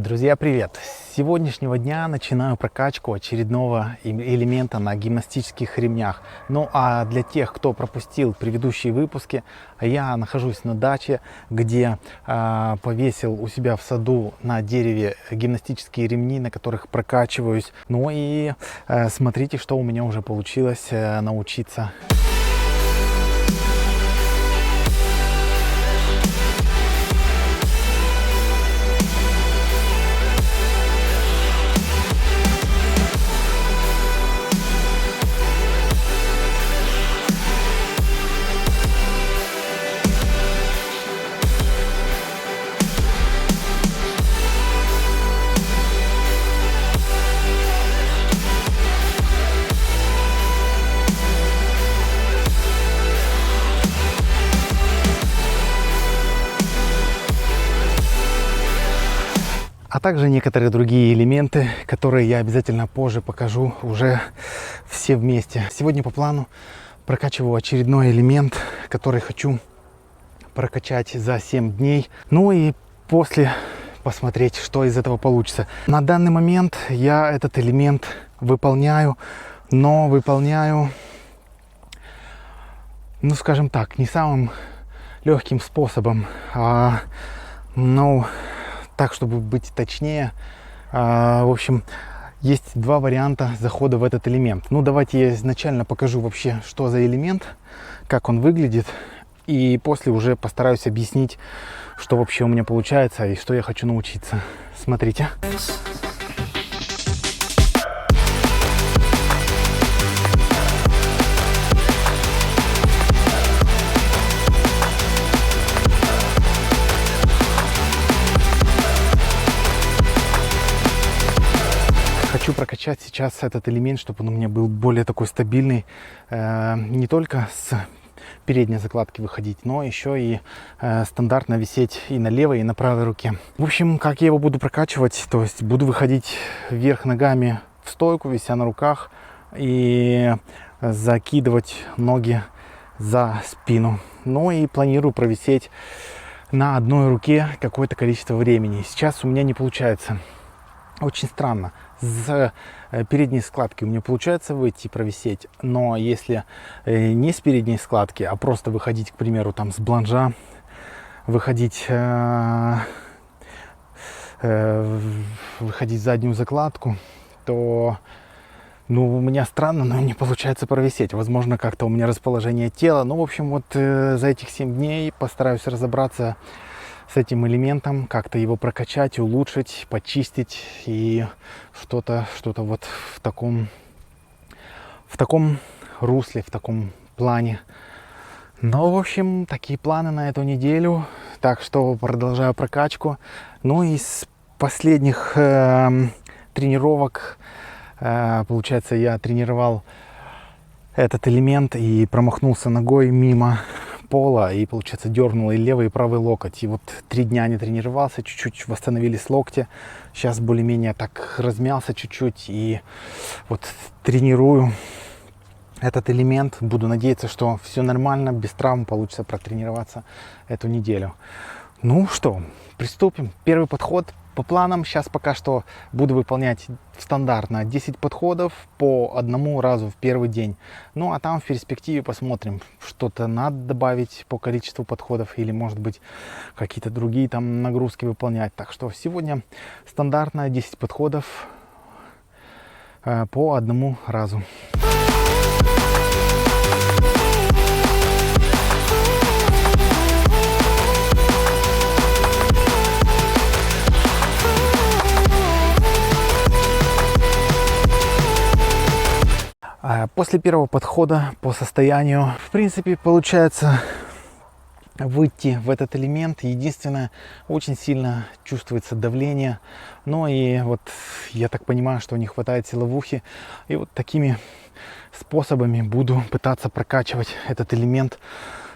Друзья, привет! С сегодняшнего дня начинаю прокачку очередного элемента на гимнастических ремнях. Ну а для тех, кто пропустил предыдущие выпуски, я нахожусь на даче, где повесил у себя в саду на дереве гимнастические ремни, на которых прокачиваюсь. Ну и смотрите, что у меня уже получилось научиться. А также некоторые другие элементы, которые я обязательно позже покажу уже все вместе. Сегодня по плану прокачиваю очередной элемент, который хочу прокачать за 7 дней. Ну и после посмотреть, что из этого получится. На данный момент я этот элемент выполняю, но выполняю, ну скажем так, не самым легким способом, так, чтобы быть точнее. В общем, есть два варианта захода в этот элемент. Ну, давайте я изначально покажу вообще, что за элемент, как он выглядит. И после уже постараюсь объяснить, что вообще у меня получается и что я хочу научиться. Смотрите. Хочу прокачать сейчас этот элемент, чтобы он у меня был более такой стабильный, не только с передней закладки выходить, но еще и стандартно висеть и на левой, и на правой руке. В общем, как я его буду прокачивать, то есть буду выходить вверх ногами в стойку, вися на руках, и закидывать ноги за спину. Ну и планирую провисеть на одной руке какое-то количество времени. Сейчас у меня не получается. Очень странно. С передней складки у меня получается выйти и провисеть, но если не с передней складки, а просто выходить, к примеру, там с бланжа, выходить в заднюю закладку, то у меня странно, но не получается провисеть. Возможно, как-то у меня расположение тела. Ну, в общем, вот за этих 7 дней постараюсь разобраться с этим элементом, как-то его прокачать, улучшить, почистить и что-то вот в таком русле, в таком плане. Ну, в общем, такие планы на эту неделю. Так что продолжаю прокачку. Ну, из последних тренировок, получается, я тренировал этот элемент и промахнулся ногой мимо пола, и, получается, дернул и левый, и правый локоть. И вот 3 дня не тренировался, чуть-чуть восстановились локти. Сейчас более-менее так размялся чуть-чуть, и вот тренирую этот элемент. Буду надеяться, что все нормально, без травм получится протренироваться эту неделю. Ну что, приступим. Первый подход по планам. Сейчас пока что буду выполнять стандартно 10 подходов по одному разу в первый день. Ну а там в перспективе посмотрим, что-то надо добавить по количеству подходов или, может быть, какие-то другие там нагрузки выполнять. Так что сегодня стандартно 10 подходов по одному разу. После первого подхода по состоянию, в принципе, получается выйти в этот элемент. Единственное, очень сильно чувствуется давление. Ну и вот я так понимаю, что не хватает силовухи. И вот такими способами буду пытаться прокачивать этот элемент.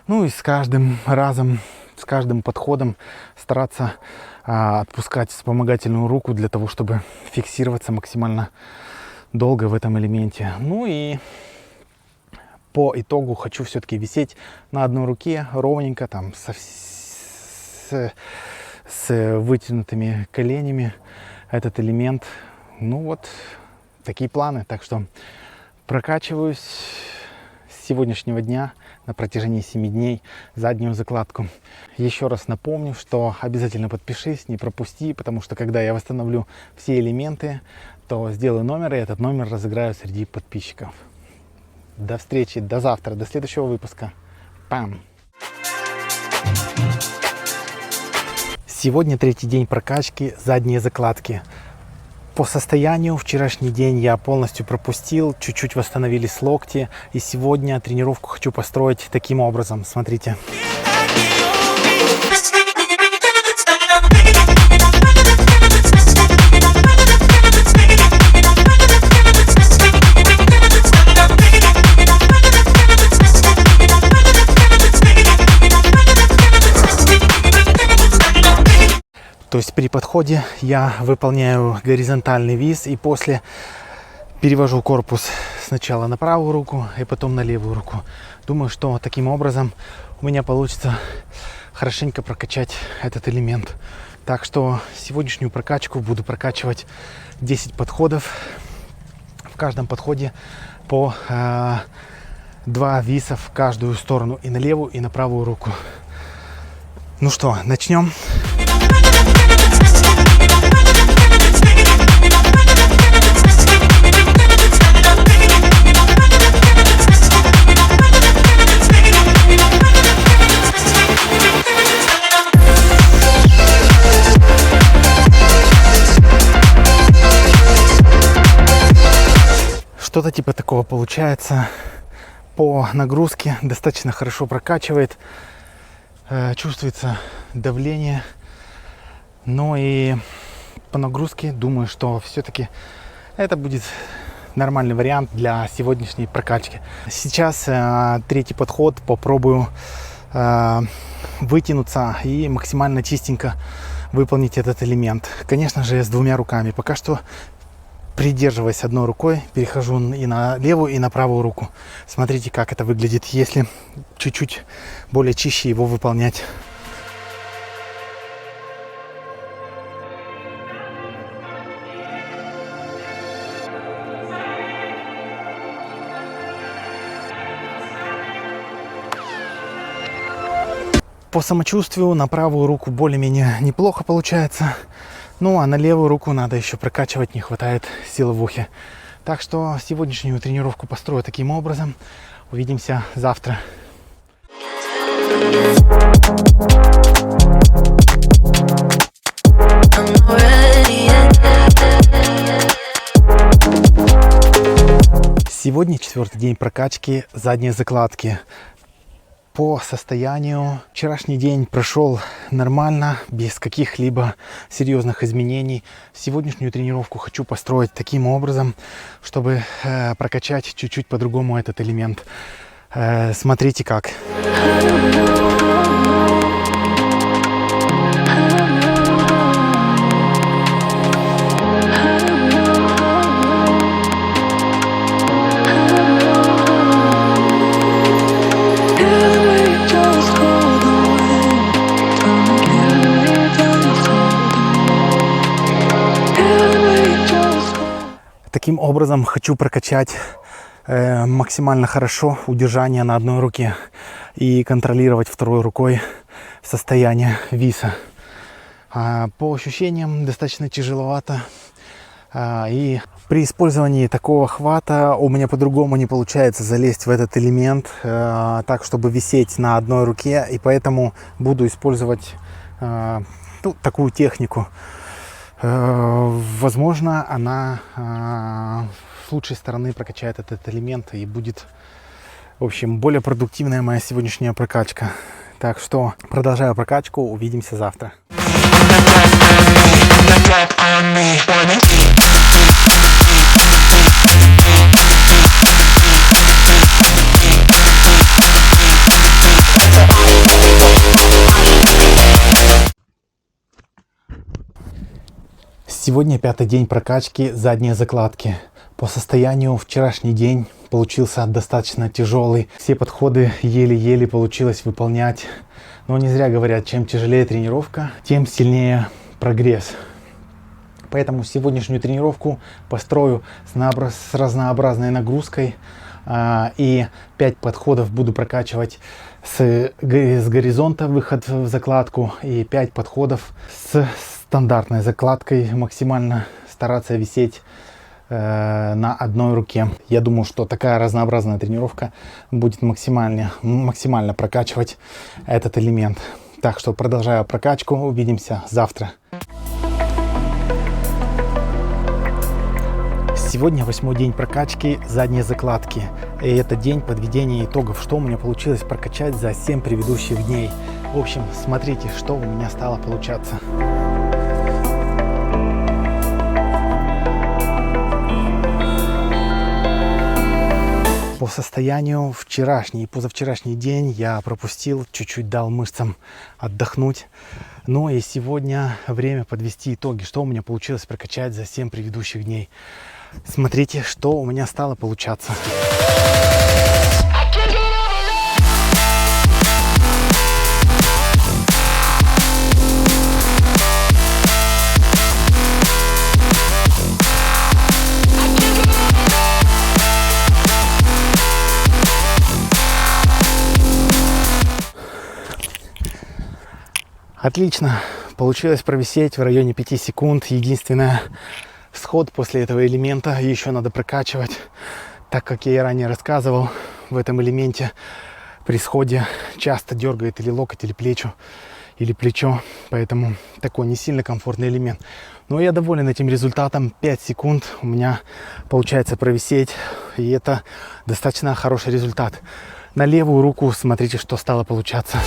Ну и с каждым разом, с каждым подходом стараться отпускать вспомогательную руку для того, чтобы фиксироваться максимально долго в этом элементе. Ну и по итогу хочу все-таки висеть на одной руке ровненько, там с вытянутыми коленями этот элемент. Ну вот, такие планы. Так что прокачиваюсь с сегодняшнего дня на протяжении 7 дней заднюю закладку. Еще раз напомню, что обязательно подпишись, не пропусти, потому что когда я восстановлю все элементы, то сделаю номер, и этот номер разыграю среди подписчиков. До встречи, до завтра, до следующего выпуска. Пам! Сегодня 3-й день прокачки задние закладки. По состоянию вчерашний день я полностью пропустил, чуть-чуть восстановились локти. И сегодня тренировку хочу построить таким образом. Смотрите. То есть при подходе я выполняю горизонтальный виз и после перевожу корпус сначала на правую руку и потом на левую руку. Думаю, что таким образом у меня получится хорошенько прокачать этот элемент. Так что сегодняшнюю прокачку буду прокачивать 10 подходов. В каждом подходе по 2 виса в каждую сторону, и на левую, и на правую руку. Ну что, начнем. Что-то типа такого получается. По нагрузке достаточно хорошо прокачивает. Чувствуется давление. Но и по нагрузке думаю, что все-таки это будет нормальный вариант для сегодняшней прокачки. Сейчас 3-й подход. Попробую вытянуться и максимально чистенько выполнить этот элемент. Конечно же, с 2 руками. Пока что, придерживаясь одной рукой, перехожу и на левую, и на правую руку. Смотрите, как это выглядит, если чуть-чуть более чище его выполнять. По самочувствию на правую руку более-менее неплохо получается. Ну а на левую руку надо еще прокачивать, не хватает силы в ухе. Так что сегодняшнюю тренировку построю таким образом. Увидимся завтра. Сегодня 4-й день прокачки задней закладки. По состоянию вчерашний день прошел нормально, без каких-либо серьезных изменений. Сегодняшнюю тренировку хочу построить таким образом, чтобы прокачать чуть-чуть по-другому этот элемент. Смотрите как. Таким образом хочу прокачать максимально хорошо удержание на одной руке и контролировать второй рукой состояние виса. По ощущениям достаточно тяжеловато. И при использовании такого хвата у меня по-другому не получается залезть в этот элемент так, чтобы висеть на одной руке. И поэтому буду использовать такую технику. Возможно, она с лучшей стороны прокачает этот элемент и будет, в общем, более продуктивная моя сегодняшняя прокачка. Так что продолжаю прокачку, увидимся завтра. Сегодня 5-й день прокачки задней закладки. По состоянию вчерашний день получился достаточно тяжелый. Все подходы еле-еле получилось выполнять. Но не зря говорят, чем тяжелее тренировка, тем сильнее прогресс. Поэтому сегодняшнюю тренировку построю с разнообразной нагрузкой. И 5 подходов буду прокачивать с горизонта, выход в закладку. И 5 подходов с стандартной закладкой, максимально стараться висеть на одной руке. Я думаю, что такая разнообразная тренировка будет максимально прокачивать этот элемент. Так что продолжаю прокачку. Увидимся завтра. Сегодня 8-й день прокачки задней закладки. И это день подведения итогов, что у меня получилось прокачать за 7 предыдущих дней. В общем, смотрите, что у меня стало получаться. По состоянию вчерашний и позавчерашний день я пропустил, чуть-чуть дал мышцам отдохнуть. Ну и сегодня время подвести итоги, что у меня получилось прокачать за 7 предыдущих дней. Смотрите, что у меня стало получаться. Отлично, получилось провисеть в районе 5 секунд. Единственное, сход после этого элемента еще надо прокачивать, так как я и ранее рассказывал, в этом элементе при сходе часто дергает или локоть, или плечо, поэтому такой не сильно комфортный элемент. Но я доволен этим результатом. 5 секунд у меня получается провисеть, и это достаточно хороший результат. На левую руку смотрите, что стало получаться.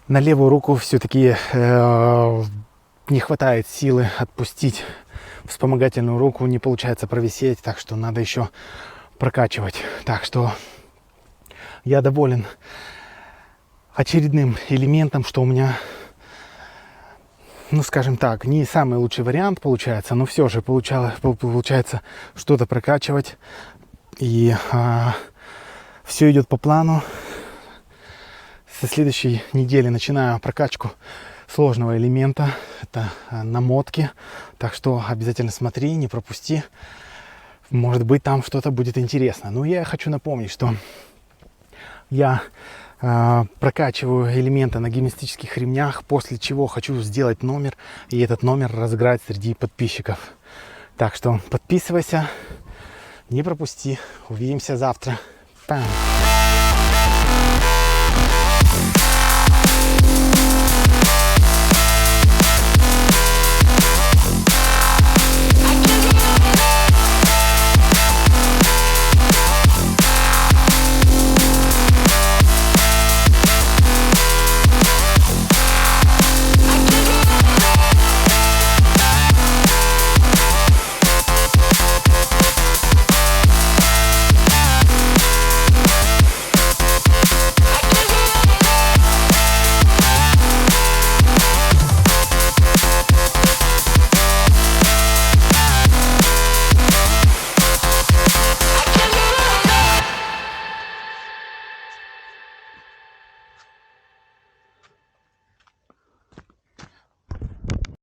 На левую руку все-таки не хватает силы отпустить вспомогательную руку, не получается провисеть, так что надо еще прокачивать. Так что я доволен очередным элементом, что у меня, ну скажем так, не самый лучший вариант получается, но все же получается что-то прокачивать, и все идет по плану. Со следующей недели начинаю прокачку сложного элемента. Это намотки. Так что обязательно смотри, не пропусти. Может быть, там что-то будет интересно. Но я хочу напомнить, что я прокачиваю элементы на гимнастических ремнях, после чего хочу сделать номер, и этот номер разыграть среди подписчиков. Так что подписывайся, не пропусти. Увидимся завтра. Пам!